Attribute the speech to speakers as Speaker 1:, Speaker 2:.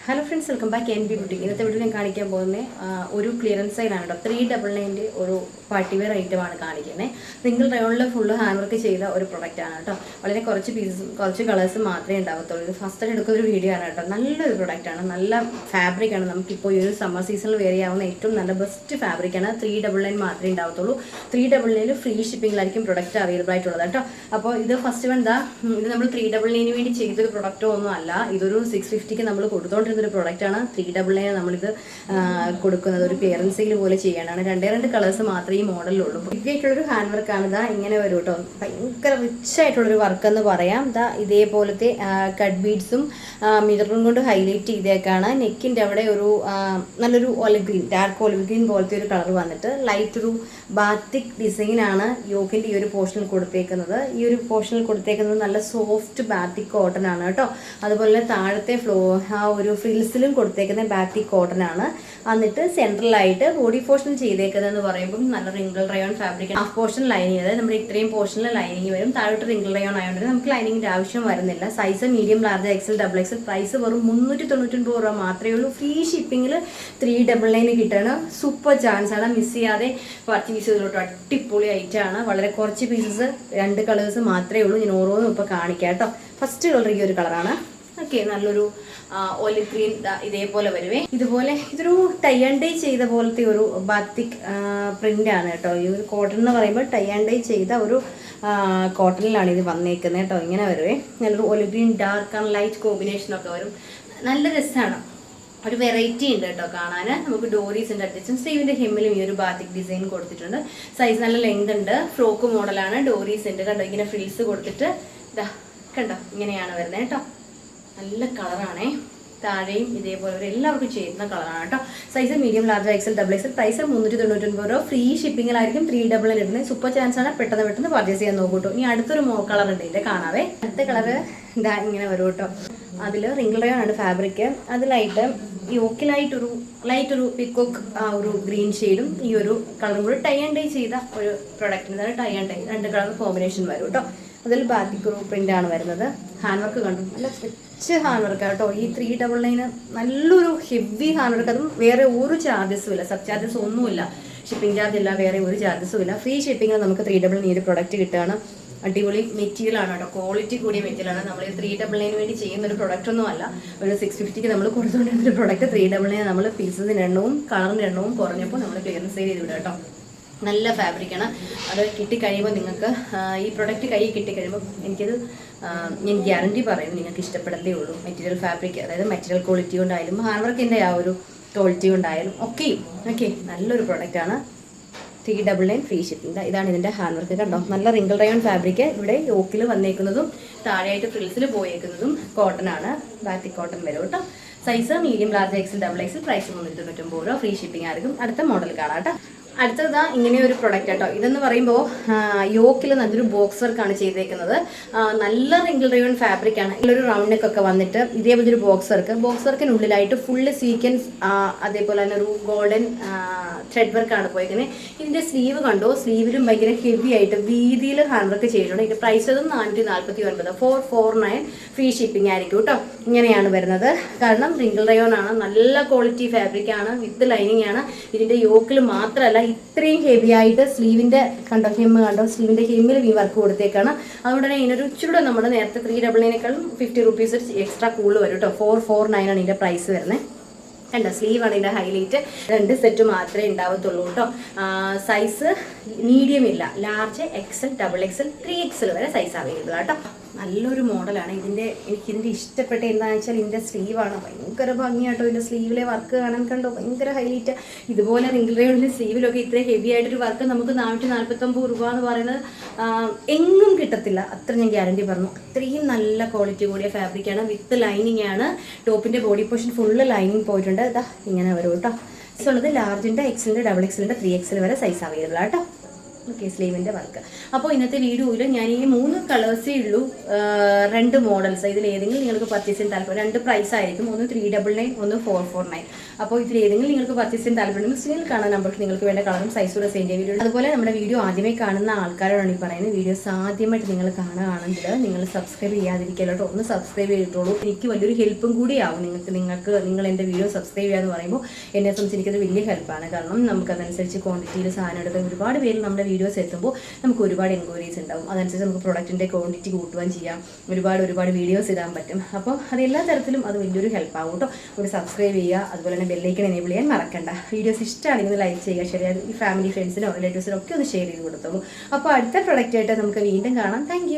Speaker 1: Hello friends, welcome back N B boutique. ഇന്നത്തെ video ഞാൻ കാണിക്കാൻ പോകുന്നത് ഒരു ക്ലിയറൻസ് സെയിലാണ് കേട്ടോ. 399 ഒരു പാർട്ടി വെയർ ഐറ്റമാണ് കാണിക്കുന്നത്. സിംഗിൾ റയോണിൽ ഫുള്ള് ഹാൻഡ് വർക്ക് ചെയ്ത ഒരു പ്രൊഡക്റ്റാണ് കേട്ടോ. വളരെ കുറച്ച് പീസസും കുറച്ച് കളേഴ്സും മാത്രമേ ഉണ്ടാവത്തുള്ളൂ. ഇത് ഫസ്റ്റ് എടുക്കുന്ന ഒരു വീഡിയോ ആണ് കേട്ടോ. നല്ലൊരു പ്രൊഡക്റ്റാണ്, നല്ല ഫാബ്രിക്കാണ്. നമുക്കിപ്പോൾ ഈ ഒരു സമ്മർ സീസണിൽ വെയർ ചെയ്യാവുന്ന ഏറ്റവും നല്ല ബെസ്റ്റ് ഫാബ്രിക്കാണ്. 399 മാത്രമേ ഉണ്ടാവത്തുള്ളൂ. 399 ഫ്രീ ഷിപ്പിങ്ങിലായിരിക്കും പ്രൊഡക്റ്റ് അവൈലബിൾ ആയിട്ടുള്ളത് കേട്ടോ. അപ്പോൾ ഇത് ഫസ്റ്റ് വൺ ഇത് നമ്മൾ 399 വേണ്ടി ചെയ്തൊരു പ്രൊഡക്റ്റോ ഒന്നും അല്ല. ഇതൊരു 650 നമ്മൾ കൊടുത്തോണ്ടിരുന്ന ഒരു പ്രൊഡക്റ്റാണ്. 399 നമ്മളിത് കൊടുക്കുന്നത് ഒരു ക്ലിയറൻസ് സെയിൽ പോലെ ചെയ്യാനാണ്. രണ്ട് കളേഴ്സ് മാത്രമേ ഈ മോഡലിലുള്ളൂ. ബിഗായിട്ടുള്ളൊരു ഹാൻഡ് വർക്കാണ്. ഇതാ ഇങ്ങനെ വരും കേട്ടോ. ഭയങ്കര റിച്ച് ആയിട്ടുള്ളൊരു വർക്ക് എന്ന് പറയാം. ഇതാ ഇതേപോലത്തെ കട്ട് ബീഡ്സും മിററും കൊണ്ട് ഹൈലൈറ്റ് ചെയ്തേക്കാണ്. നെക്കിൻ്റെ അവിടെ ഒരു നല്ലൊരു olive green, dark olive green പോലത്തെ ഒരു കളർ വന്നിട്ട് ലൈറ്റ് ഒരു ബാത്തിക് ഡിസൈനാണ് യോക്കിൻ്റെ ഈ ഒരു പോർഷനിൽ കൊടുത്തേക്കുന്നത്. ഈ ഒരു പോർഷനിൽ കൊടുത്തേക്കുന്നത് നല്ല സോഫ്റ്റ് ബാത്തിക് കോട്ടൺ ആണ് കേട്ടോ. അതുപോലെ താഴത്തെ ഒരു ഫ്രിൽസിലും കൊടുത്തേക്കുന്ന ബാത്തിക് കോട്ടൺ ആണ്. എന്നിട്ട് സെൻട്രലായിട്ട് ബോഡി പോർഷൻ ചെയ്തേക്കുന്നതെന്ന് പറയുമ്പോൾ നല്ല wrinkle rayon fabric. Half portion lining, അതായത് നമ്മുടെ ഇത്രയും പോർഷനിൽ ലൈനിങ് വരും. താഴോട്ട് റിങ്കിൾ റയോൺ ആയതുകൊണ്ട് നമുക്ക് ലൈനിങ്ങിൻ്റെ ആവശ്യം വരുന്നില്ല. Size medium, large, XL, double XL. Price വെറും 399 രൂപ മാത്രമേ ഉള്ളൂ. ഫ്രീ ഷിപ്പിങ്ങിൽ 399 കിട്ടാണ്. സൂപ്പർ ചാൻസ് ആണ്, മിസ് ചെയ്യാതെ പർച്ചേസ് ചെയ്തോട്ടോ. അടിപൊളി ഐറ്റമാണ്. വളരെ കുറച്ച് പീസസ്, 2 കളേഴ്സ് മാത്രമേ ഉള്ളൂ. ഞാൻ ഓരോന്നും ഇപ്പോൾ കാണിക്കാം കേട്ടോ. ഫസ്റ്റ് കളർ ഈ ഒരു കളറാണ്. ഓക്കെ, നല്ലൊരു ഒലിവ് ഗ്രീൻ ഇതേപോലെ വരുവേ. ഇതുപോലെ ഇതൊരു ടൈ ആൻഡ് ഡൈ ചെയ്ത പോലത്തെ ഒരു ബാത്തിക് പ്രിന്റ് ആണ് കേട്ടോ. ഈ ഒരു കോട്ടൺ എന്ന് പറയുമ്പോൾ ടൈ ആൻഡ് ഡൈ ചെയ്ത ഒരു കോട്ടണിലാണ് ഇത് വന്നേക്കുന്നത് കേട്ടോ. ഇങ്ങനെ വരുവേ. നല്ലൊരു olive green dark and light കോമ്പിനേഷനൊക്കെ വരും. നല്ല രസമാണ്, ഒരു വെറൈറ്റി ഉണ്ട് കേട്ടോ കാണാൻ. നമുക്ക് ഡോറീസ് ഉണ്ട്. അഡ്ജസ്റ്റൻ സ്ലീവിൻ്റെ ഹെമ്മിലും ഈ ഒരു ബാത്തിക് ഡിസൈൻ കൊടുത്തിട്ടുണ്ട്. സൈസ് നല്ല ലെങ്ത് ഉണ്ട്. ഫ്രോക്ക് മോഡലാണ്. ഡോറീസ് ഉണ്ട് കണ്ടോ. ഇങ്ങനെ ഫ്രിൽസ് കൊടുത്തിട്ട് ഇതാ കണ്ടോ, ഇങ്ങനെയാണ് വരുന്നത് കേട്ടോ. നല്ല കളറാണേ. താഴെയും ഇതേപോലെ എല്ലാവർക്കും ചേരുന്ന കളറാണ് കേട്ടോ. Size medium, large, XL, double XL. Price 399 രൂപ. ഫ്രീ ഷിപ്പിങ്ങിലായിരിക്കും 399 ഇടുന്നത്. സൂപ്പർ ചാൻസ് ആണ്. പെട്ടെന്ന് പർച്ചേസ് ചെയ്യാൻ നോക്കൂട്ടോ. ഇനി അടുത്തൊരു കളർ ഉണ്ട് ഇതിൻ്റെ കാണാവേ. അടുത്ത കളറ് ഇതാ ഇങ്ങനെ വരും കേട്ടോ. അതിൽ റിങ്കിൾ റയോൺ ആണ് ഫാബ്രിക്. അതിലായിട്ട് യോക്കിലായിട്ടൊരു ലൈറ്റ് ഒരു പിക്കോക്ക് ഒരു ഗ്രീൻ ഷെയ്ഡും ഈ ഒരു കളറും കൂടി ടൈ ആൻഡ് ഡൈ ചെയ്ത ഒരു പ്രൊഡക്റ്റിന് തന്നെ tie and dye 2 colour combination വരും കേട്ടോ. അതിൽ ബാത്തിക് ഒരു പ്രിൻ്റാണ് വരുന്നത്. ഹാൻഡ് വർക്ക് കണ്ടു, നല്ല റിച്ച് ഹാൻഡ് വർക്ക് കേട്ടോ. ഈ 399 നല്ലൊരു ഹെവി ഹാൻഡ് വർക്ക്. അതും വേറെ ഒരു ചാർജസും ഇല്ല, സബ് ചാർജസ് ഒന്നുമില്ല, ഷിപ്പിംഗ് ചാർജ് ഇല്ല, വേറെ ഒരു ചാർജസും ഇല്ല. ഫ്രീ ഷിപ്പിങ്ങിൽ നമുക്ക് 399 ഈ ഒരു പ്രൊഡക്റ്റ് കിട്ടുകയാണ്. അടിപൊളി മെറ്റീരിയലാണ് കേട്ടോ, ക്വാളിറ്റി കൂടിയ മെറ്റീരിയലാണ്. നമ്മൾ 399 വേണ്ടി ചെയ്യുന്ന ഒരു പ്രൊഡക്റ്റ് ഒന്നും അല്ല. ഒരു 650 നമ്മൾ കൊടുത്തുകൊണ്ടിരുന്നൊരു പ്രൊഡക്റ്റ് 399 നമ്മൾ പീസസിൻ്റെ എണ്ണവും കളറിൻ്റെ എണ്ണവും കുറഞ്ഞപ്പോൾ നമ്മൾ ക്ലിയറൻസ് സെയിൽ ചെയ്ത് വിടുക കേട്ടോ. നല്ല ഫാബ്രിക്കാണ്. അത് കിട്ടിക്കഴിയുമ്പോൾ നിങ്ങൾക്ക് ഈ പ്രൊഡക്റ്റ് കയ്യിൽ കിട്ടിക്കഴിയുമ്പോൾ ഞാൻ ഗ്യാരണ്ടി പറയുന്നു, നിങ്ങൾക്ക് ഇഷ്ടപ്പെടത്തേ ഉള്ളൂ. മെറ്റീരിയൽ ഫാബ്രിക്, അതായത് മെറ്റീരിയൽ ക്വാളിറ്റി കൊണ്ടായാലും ഹാൻഡ് വർക്കിൻ്റെ ആ ഒരു ക്വാളിറ്റി കൊണ്ടായാലും ഒക്കെയും നല്ലൊരു പ്രൊഡക്റ്റാണ്. 399 ഫ്രീ ഷിപ്പിംഗ്. ഇതാണ് ഇതിൻ്റെ ഹാൻഡ് വർക്ക് കണ്ടോ. നല്ല റിങ്കിൾ റയോൺ ഫാബ്രിക്. ഇവിടെ യോക്കിൽ വന്നേക്കുന്നതും താഴെയായിട്ട് ഫ്രിൽസിൽ പോയേക്കുന്നതും കോട്ടൺ ആണ്. ബാത്തിക് കോട്ടൺ വരും കേട്ടോ. Size medium, large, XL, double XL. Price 399 രൂപ. ഫ്രീ ഷിപ്പിംഗ് ആയിരിക്കും. അടുത്ത മോഡൽ കാണാം കേട്ടോ. അടുത്തതാ ഇങ്ങനെ ഒരു പ്രൊഡക്റ്റ് കേട്ടോ. ഇതെന്ന് പറയുമ്പോൾ യോക്കിൽ നല്ലൊരു ബോക്സ് വർക്കാണ് ചെയ്തേക്കുന്നത്. നല്ല റിങ്കിൾ റയോൺ ഫാബ്രിക് ആണ്. നല്ലൊരു റൗണ്ട് നെക്കൊക്കെ വന്നിട്ട് ഇതേപോലെ ഒരു ബോക്സ് വർക്കിനുള്ളിലായിട്ട് ഫുള്ള് സീക്വൻസ്, അതേപോലെ തന്നെ ഒരു ഗോൾഡൻ ത്രെഡ് വർക്കാണ് പോയിരിക്കുന്നത്. ഇതിൻ്റെ സ്ലീവ് കണ്ടോ, സ്ലീവിലും ഭയങ്കര ഹെവി ആയിട്ട് വീതിയിൽ ഹാൻഡ് വർക്ക് ചെയ്തിട്ടുണ്ട്. ഇതിൻ്റെ പ്രൈസ് അതും 449, 449 ഫ്രീ ഷിപ്പിംഗ് ആയിരിക്കും കേട്ടോ. ഇങ്ങനെയാണ് വരുന്നത്. കാരണം റിങ്കിൾ റയോൺ ആണ്, നല്ല ക്വാളിറ്റി ഫാബ്രിക് ആണ്, വിത്ത് ലൈനിങ് ആണ്. ഇതിൻ്റെ യോക്കിൽ മാത്രമല്ല, ഇത്രയും ഹെവി ആയിട്ട് സ്ലീവിൻ്റെ കണ്ടോ, സ്ലീവിൻ്റെ ഹെമ്മിൽ ഈ വർക്ക് കൊടുത്തേക്കാണ്. അതുകൊണ്ട് തന്നെ ഇതിനൊരു ഇച്ചിരി നമ്മുടെ നേരത്തെ 399 50 റുപ്പീസ് എക്സ്ട്രാ കൂടുതൽ വരും കേട്ടോ. 449 ആണ് ഇതിൻ്റെ പ്രൈസ് വരുന്നത്. കണ്ടോ, സ്ലീവാണ് ഇതിൻ്റെ ഹൈലൈറ്റ്. 2 സെറ്റ് മാത്രമേ ഉണ്ടാവത്തുള്ളൂ കേട്ടോ. സൈസ് മീഡിയം ഇല്ല, large, XL, double XL, 3XL വരെ സൈസ് അവൈലബിൾ ആട്ടോ. നല്ലൊരു മോഡലാണ്. എനിക്കിതിൻ്റെ ഇഷ്ടപ്പെട്ട എന്താണെന്ന് വെച്ചാൽ ഇതിൻ്റെ സ്ലീവാണ്. ഭയങ്കര ഭംഗിയാട്ടോ. ഇതിൻ്റെ സ്ലീവിലെ വർക്ക് കാണാൻ കണ്ടോ, ഭയങ്കര ഹൈലൈറ്റ്. ഇതുപോലെ റിങ്കിൾ റയോണിൻ്റെ സ്ലീവിലൊക്കെ ഇത്ര ഹെവി ആയിട്ടൊരു വർക്ക് നമുക്ക് 449 രൂപ എന്ന് പറയുന്നത് എങ്ങും കിട്ടത്തില്ല. അത്ര ഞാൻ ഗ്യാരണ്ടി പറഞ്ഞു. അത്രയും നല്ല ക്വാളിറ്റി കൂടിയ ഫാബ്രിക്കാണ്, വിത്ത് ലൈനിങ് ആണ്. ടോപ്പിൻ്റെ ബോഡി പോർഷൻ ഫുള്ള് ലൈനിങ് പോയിട്ടുണ്ട്. ഇതാ ഇങ്ങനെ വരും കേട്ടോ. ഉള്ളത് ലാർജിൻ്റെ, എക്സലിൻ്റെ, ഡബിൾ എക്സലിൻ്റെ, 3XL വരെ സൈസ് അവൈലബിൾ ആട്ടോ. ഓക്കെ, സ്ലീവിൻ്റെ വർക്ക്. അപ്പോൾ ഇന്നത്തെ വീഡിയോയിൽ ഞാൻ ഈ 3 കളേഴ്സേ ഉള്ളൂ, 2 മോഡൽസ്. ഇതിൽ ഏതെങ്കിലും നിങ്ങൾക്ക് പർച്ചേസ് ചെയ്യാൻ താല്പര്യം, 2 പ്രൈസ് ആയിരിക്കും, ഒന്ന് 399, ഒന്ന് 449. അപ്പോൾ ഇതിൽ ഏതെങ്കിലും നിങ്ങൾക്ക് പർച്ചേസ് ചെയ്യാൻ താല്പര്യം സ്ക്രീനിൽ കാണാൻ നമ്പർക്ക് നിങ്ങൾക്ക് വേണ്ട കളറും സൈസൂടെ സെൻഡ് ചെയ്യാൻ വീഡിയോ. അതുപോലെ നമ്മുടെ വീഡിയോ ആദ്യമായി കാണുന്ന ആൾക്കാരോടാണ് ഈ പറയുന്നത്, വീഡിയോസ് ആദ്യമായിട്ട് നിങ്ങൾ കാണുകയാണെങ്കിൽ നിങ്ങൾ സബ്സ്ക്രൈബ് ചെയ്യാതിരിക്കലോട്ടോ, ഒന്ന് സബ്സ്ക്രൈബ് ചെയ്തിട്ടുള്ളൂ. എനിക്ക് വലിയൊരു ഹെൽപ്പും കൂടിയാവും നിങ്ങൾ എൻ്റെ വീഡിയോ സബ്സ്ക്രൈബ് ചെയ്യാന്ന് പറയുമ്പോൾ എന്നെ സംബന്ധിച്ച് എനിക്കത് വലിയ ഹെൽപ്പാണ്. കാരണം നമുക്കതനുസരിച്ച് ക്വാണ്ടിറ്റിയിൽ സാധനം എടുക്കാൻ ഒരുപാട് പേര് നമ്മുടെ വീഡിയോസ് എത്തുമ്പോൾ നമുക്ക് ഒരുപാട് എൻക്വയറീസ് ഉണ്ടാവും. അതനുസരിച്ച് നമുക്ക് പ്രൊഡക്റ്റിൻ്റെ ക്വാണ്ടിറ്റി കൂട്ടുകയും ചെയ്യാം, ഒരുപാട് വീഡിയോസ് ഇടാൻ പറ്റും. അപ്പോൾ അത് എല്ലാ തരത്തിലും അത് വലിയൊരു ഹെൽപ്പാകും കേട്ടോ. ഒരു സബ്സ്ക്രൈബ് ചെയ്യുക, അതുപോലെ തന്നെ ബെല്ലൈക്കൺ എനേബിൾ ചെയ്യാൻ മറക്കണ്ട. വീഡിയോസ് ഇഷ്ടമാണെങ്കിൽ ലൈക്ക് ചെയ്യുക, ഷെയർ ചെയ്യുക, ഈ ഫാമിലി ഫ്രണ്ട്സിനോ റിലേറ്റീവ്സിനോ ഒക്കെ ഒന്ന് ഷെയർ ചെയ്ത് കൊടുത്തോളൂ. അപ്പോൾ അടുത്ത പ്രൊഡക്റ്റായിട്ട് നമുക്ക് വീണ്ടും കാണാം. താങ്ക്